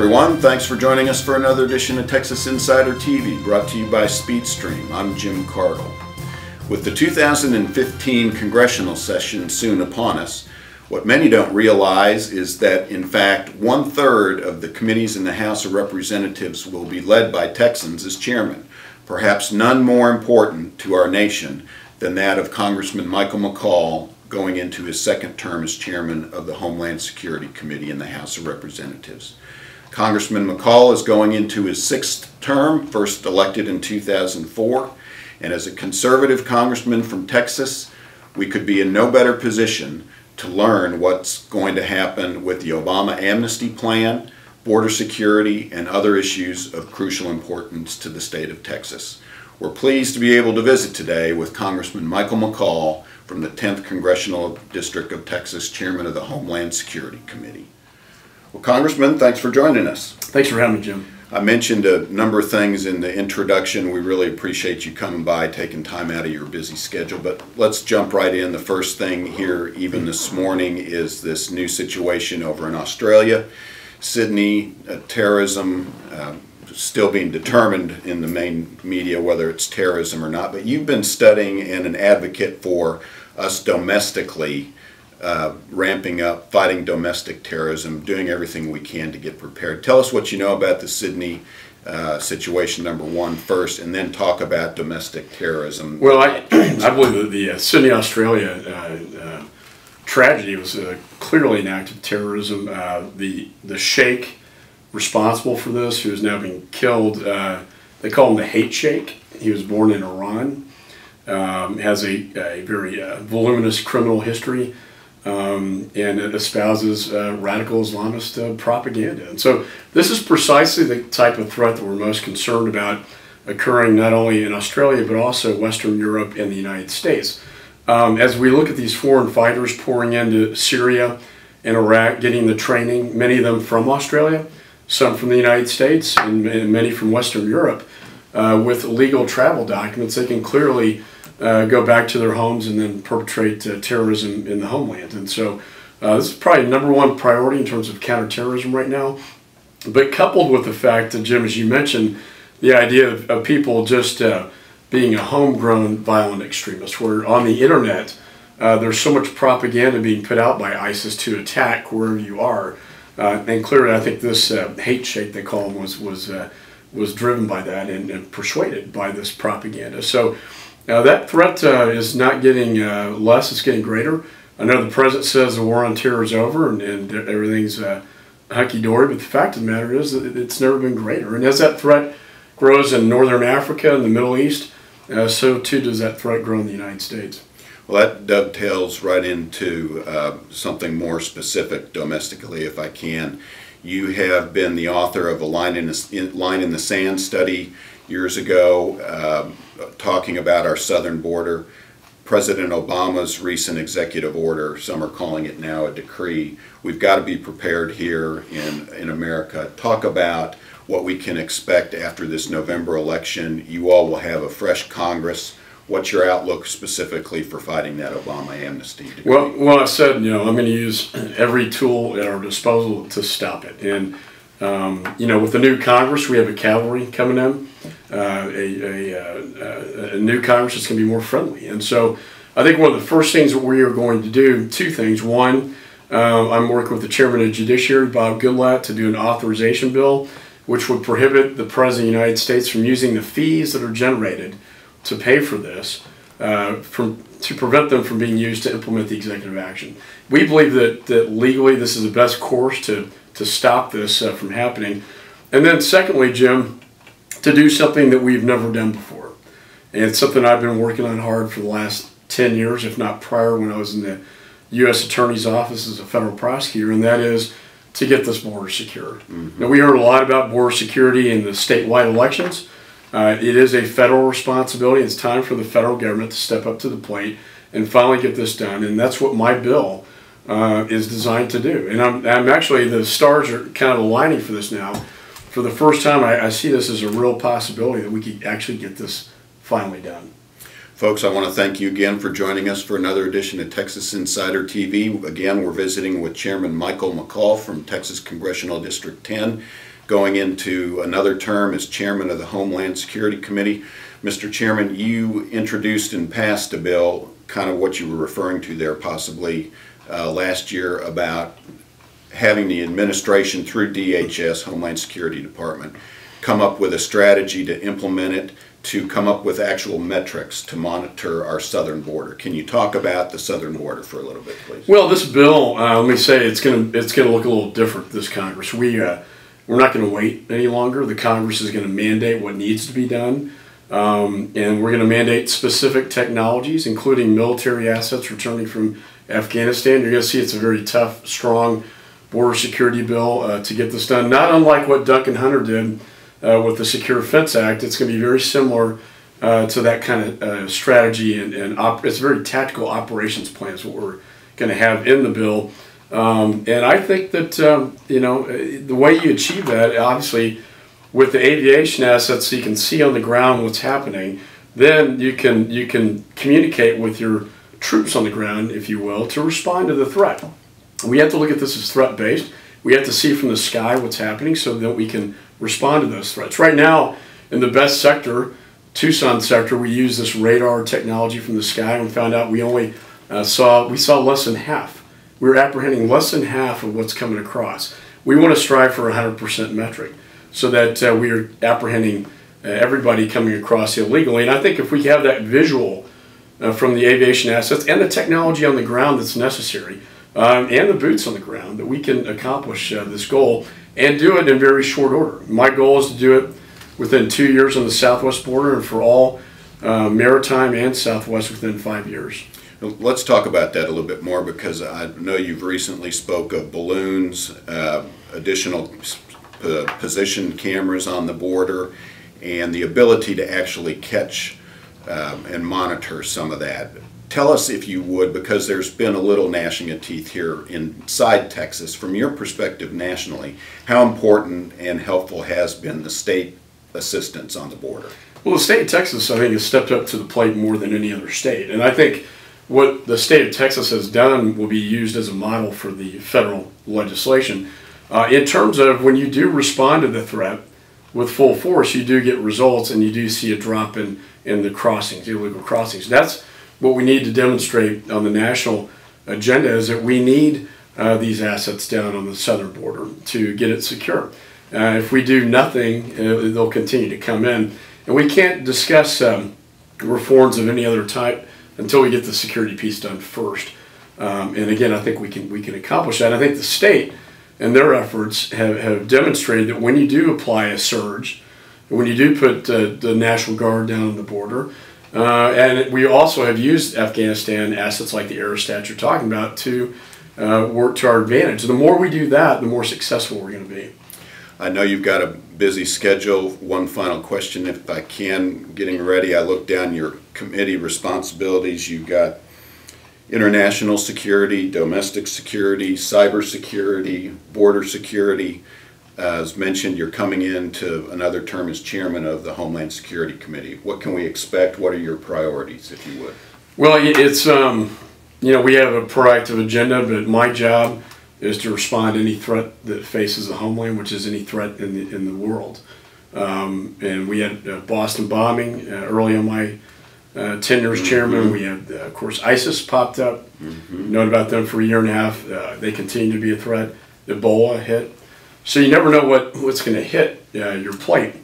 everyone. Thanks for joining us for another edition of Texas Insider TV, brought to you by SpeedStream. I'm Jim Cardle. With the 2015 congressional session soon upon us, what many don't realize is that, in fact, 1/3 of the committees in the House of Representatives will be led by Texans as chairman, perhaps none more important to our nation than that of Congressman Michael McCaul going into his second term as chairman of the Homeland Security Committee in the House of Representatives. Congressman McCaul is going into his sixth term, first elected in 2004, and as a conservative congressman from Texas, we could be in no better position to learn what's going to happen with the Obama Amnesty plan, border security, and other issues of crucial importance to the state of Texas. We're pleased to be able to visit today with Congressman Michael McCaul from the 10th Congressional District of Texas, chairman of the Homeland Security Committee. Well, Congressman, thanks for joining us. Thanks for having me, Jim. I mentioned a number of things in the introduction. We really appreciate you coming by, taking time out of your busy schedule, but let's jump right in. The first thing here, even this morning, is this new situation over in Australia. Sydney, terrorism, still being determined in the main media whether it's terrorism or not, but you've been studying and an advocate for us domestically ramping up, fighting domestic terrorism, doing everything we can to get prepared. Tell us what you know about the Sydney situation, number one, first, and then talk about domestic terrorism. Well, I believe that the Sydney, Australia tragedy was clearly an act of terrorism. The sheikh responsible for this, who is now being killed, they call him the hate sheikh. He was born in Iran, has a very voluminous criminal history, and it espouses radical Islamist propaganda. And so this is precisely the type of threat that we're most concerned about occurring not only in Australia but also Western Europe and the United States. As we look at these foreign fighters pouring into Syria and Iraq, getting the training, many of them from Australia, some from the United States, and many from Western Europe, with legal travel documents, they can clearly go back to their homes and then perpetrate terrorism in the homeland. And so this is probably number one priority in terms of counterterrorism right now. But coupled with the fact that, Jim, as you mentioned, the idea of people just being a homegrown violent extremist, where on the internet there's so much propaganda being put out by ISIS to attack wherever you are. And clearly I think this hate sheikh, they call him, was driven by that and persuaded by this propaganda. So that threat is not getting less, it's getting greater. I know the president says the war on terror is over and everything's hunky-dory, but the fact of the matter is that it's never been greater. And as that threat grows in northern Africa and the Middle East, so too does that threat grow in the United States. Well, that dovetails right into something more specific domestically, if I can. You have been the author of a line in the sand study years ago, talking about our southern border. President Obama's recent executive order, some are calling it now a decree. We've got to be prepared here in America. Talk about what we can expect after this November election. You all will have a fresh Congress. What's your outlook specifically for fighting that Obama amnesty decree? Well, I said, I'm going to use every tool at our disposal to stop it. And, with the new Congress, we have a cavalry coming in, a new Congress that's going to be more friendly. And so I think one of the first things that we are going to do, two things. One, I'm working with the chairman of the Judiciary, Bob Goodlatte, to do an authorization bill which would prohibit the President of the United States from using the fees that are generated to pay for this, to prevent them from being used to implement the executive action. We believe that legally this is the best course to stop this from happening. And then secondly, Jim, to do something that we've never done before. And it's something I've been working on hard for the last 10 years, if not prior, when I was in the U.S. Attorney's Office as a federal prosecutor, and that is to get this border secure. Mm-hmm. Now, we heard a lot about border security in the statewide elections. It is a federal responsibility. It's time for the federal government to step up to the plate and finally get this done. And that's what my bill is designed to do. And I'm actually, the stars are kind of aligning for this now. For the first time, I see this as a real possibility that we could actually get this finally done. Folks, I want to thank you again for joining us for another edition of Texas Insider TV. Again, we're visiting with Chairman Michael McCaul from Texas Congressional District 10. going into another term as chairman of the Homeland Security Committee. Mr. Chairman, you introduced and passed a bill, kind of what you were referring to there possibly last year, about having the administration through DHS, Homeland Security Department, come up with a strategy to implement it, to come up with actual metrics to monitor our southern border. Can you talk about the southern border for a little bit, please? Well, this bill, let me say, it's going to look a little different, this Congress. We're not going to wait any longer. The Congress is going to mandate what needs to be done, and we're going to mandate specific technologies, including military assets returning from Afghanistan. You're going to see it's a very tough, strong border security bill to get this done, not unlike what Duncan Hunter did with the Secure Fence Act. It's going to be very similar to that kind of strategy, and it's a very tactical operations plan is what we're going to have in the bill. And I think that you know, the way you achieve that, obviously, with the aviation assets, so you can see on the ground what's happening. Then you can communicate with your troops on the ground, if you will, to respond to the threat. We have to look at this as threat-based. We have to see from the sky what's happening so that we can respond to those threats. Right now, in the best sector, Tucson sector, we use this radar technology from the sky and found out we only saw less than half. We were apprehending less than half of what's coming across. We want to strive for 100% metric so that we are apprehending everybody coming across illegally. And I think if we have that visual from the aviation assets and the technology on the ground that's necessary, and the boots on the ground, that we can accomplish this goal and do it in very short order. My goal is to do it within 2 years on the southwest border, and for all maritime and southwest within 5 years. Let's talk about that a little bit more, because I know you've recently spoke of balloons, additional position cameras on the border, and the ability to actually catch and monitor some of that. Tell us, if you would, because there's been a little gnashing of teeth here inside Texas, from your perspective nationally, how important and helpful has been the state assistance on the border? Well, the state of Texas, I think, has stepped up to the plate more than any other state. And I think what the state of Texas has done will be used as a model for the federal legislation. In terms of when you do respond to the threat with full force, you do get results, and you do see a drop in the crossings, illegal crossings. That's what we need to demonstrate on the national agenda, is that we need these assets down on the southern border to get it secure. If we do nothing, they'll continue to come in. And we can't discuss reforms of any other type until we get the security piece done first. And again, I think we can accomplish that. I think the state and their efforts have demonstrated that when you do apply a surge, when you do put the National Guard down on the border, and we also have used Afghanistan assets like the aerostat you're talking about to work to our advantage. The more we do that, the more successful we're going to be. I know you've got a busy schedule. One final question, if I can. Getting ready, I looked down your committee responsibilities. You've got international security, domestic security, cyber security, border security. As mentioned, you're coming into another term as chairman of the Homeland Security Committee. What can we expect? What are your priorities, if you would? Well, it's, you know, we have a proactive agenda, but my job is to respond to any threat that faces the homeland, which is any threat in the world. And we had a Boston bombing early on my tenure as chairman. We had, of course, ISIS popped up. Known about them for a year and a half. They continue to be a threat. Ebola hit. So you never know what's going to hit your plate.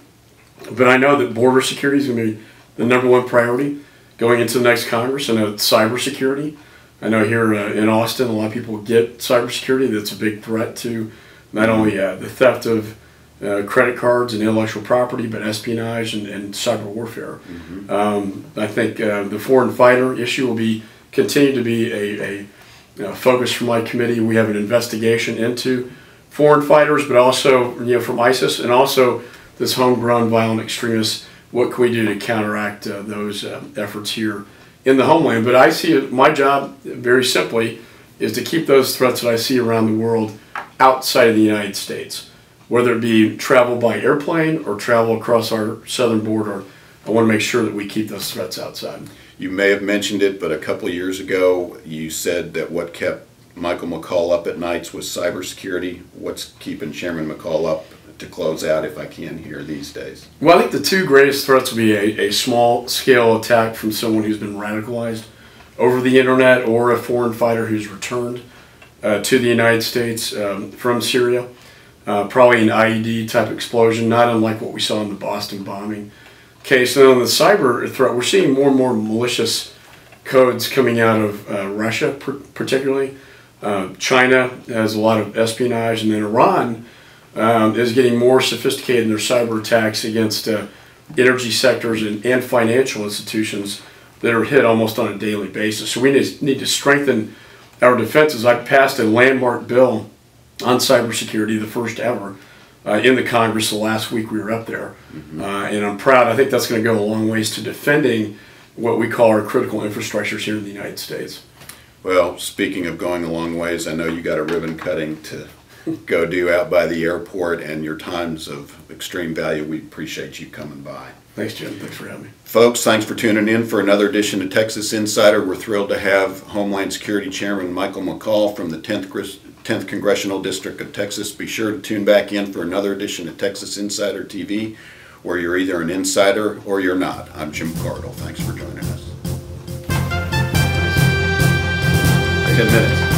But I know that border security is going to be the #1 priority going into the next Congress. I know cybersecurity. I know here in Austin, a lot of people get cybersecurity. That's a big threat to not only the theft of credit cards and intellectual property, but espionage and cyber warfare. I think the foreign fighter issue will continue to be a focus for my committee. We have an investigation into foreign fighters, but also, you know, from ISIS, and also this homegrown violent extremists. What can we do to counteract those efforts here in the homeland? But I see my job, very simply, is to keep those threats that I see around the world outside of the United States, whether it be travel by airplane or travel across our southern border. I want to make sure that we keep those threats outside. You may have mentioned it, but a couple of years ago you said that what kept Michael McCaul up at nights was cybersecurity. What's keeping Chairman McCaul up to close out, if I can, here these days? Well, I think the two greatest threats will be a small-scale attack from someone who's been radicalized over the internet, or a foreign fighter who's returned to the United States from Syria. Probably an IED type explosion, not unlike what we saw in the Boston bombing case. And on the cyber threat, we're seeing more and more malicious codes coming out of Russia, particularly. China has a lot of espionage, and then Iran is getting more sophisticated in their cyber attacks against energy sectors and financial institutions that are hit almost on a daily basis. So we need to strengthen our defenses. I passed a landmark bill on cybersecurity, the first ever, in the Congress the last week we were up there. And I'm proud. I think that's going to go a long ways to defending what we call our critical infrastructures here in the United States. Well, speaking of going a long ways, I know you got a ribbon cutting to go do out by the airport, and your time's of extreme value. We appreciate you coming by. Thanks, Jim. Thanks for having me. Folks, thanks for tuning in for another edition of Texas Insider. We're thrilled to have Homeland Security Chairman Michael McCaul from the 10th Congressional District of Texas. Be sure to tune back in for another edition of Texas Insider TV, where you're either an insider or you're not. I'm Jim Cardle. Thanks for joining us. 10 minutes.